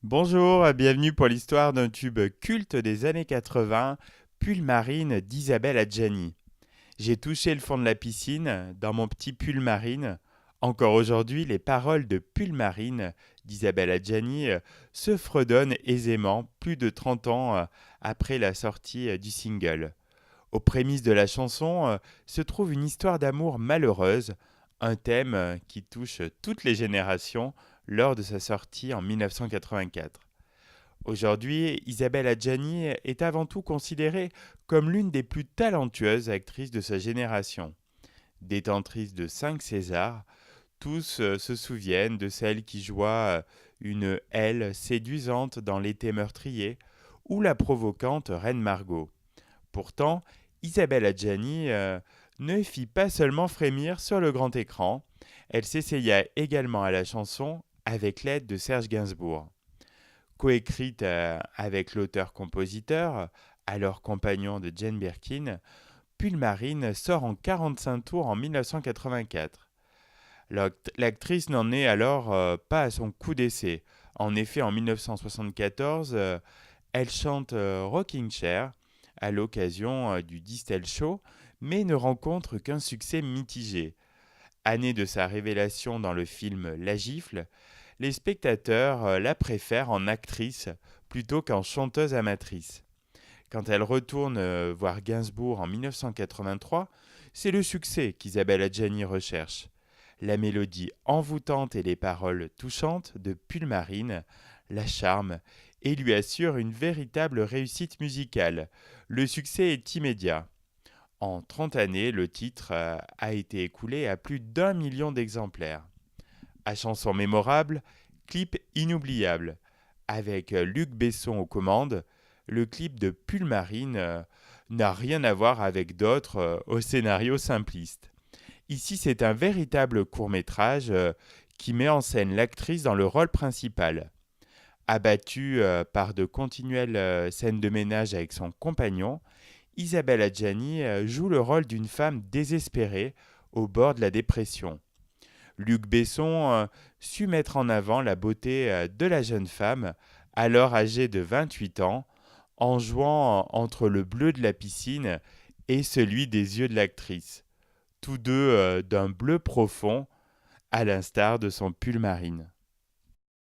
Bonjour, bienvenue pour l'histoire d'un tube culte des années 80, Pull Marine d'Isabelle Adjani. J'ai touché le fond de la piscine dans mon petit pull marine. Encore aujourd'hui, les paroles de Pull Marine d'Isabelle Adjani se fredonnent aisément plus de 30 ans après la sortie du single. Aux prémices de la chanson se trouve une histoire d'amour malheureuse, un thème qui touche toutes les générations lors de sa sortie en 1984. Aujourd'hui, Isabelle Adjani est avant tout considérée comme l'une des plus talentueuses actrices de sa génération. Détentrice de 5 Césars, tous se souviennent de celle qui joua une Elle séduisante dans L'été meurtrier ou la provocante Reine Margot. Pourtant, Isabelle Adjani ne fit pas seulement frémir sur le grand écran, elle s'essaya également à la chanson avec l'aide de Serge Gainsbourg. Coécrite avec l'auteur-compositeur, alors compagnon de Jane Birkin, Pull-Marine sort en 45 tours en 1984. L'actrice n'en est alors pas à son coup d'essai. En effet, en 1974, elle chante Rocking Chair à l'occasion du Distel Show, mais ne rencontre qu'un succès mitigé. Année de sa révélation dans le film La Gifle, les spectateurs la préfèrent en actrice plutôt qu'en chanteuse amatrice. Quand elle retourne voir Gainsbourg en 1983, c'est le succès qu'Isabelle Adjani recherche. La mélodie envoûtante et les paroles touchantes de Pull Marine la charment et lui assurent une véritable réussite musicale. Le succès est immédiat. En 30 années, le titre a été écoulé à plus d'1 million d'exemplaires. À chanson mémorable, clip inoubliable. Avec Luc Besson aux commandes, le clip de Pull Marine n'a rien à voir avec d'autres au scénario simpliste. Ici, c'est un véritable court-métrage qui met en scène l'actrice dans le rôle principal. Abattue par de continuelles scènes de ménage avec son compagnon, Isabelle Adjani joue le rôle d'une femme désespérée au bord de la dépression. Luc Besson sut mettre en avant la beauté de la jeune femme, alors âgée de 28 ans, en jouant entre le bleu de la piscine et celui des yeux de l'actrice, tous deux d'un bleu profond, à l'instar de son pull marine.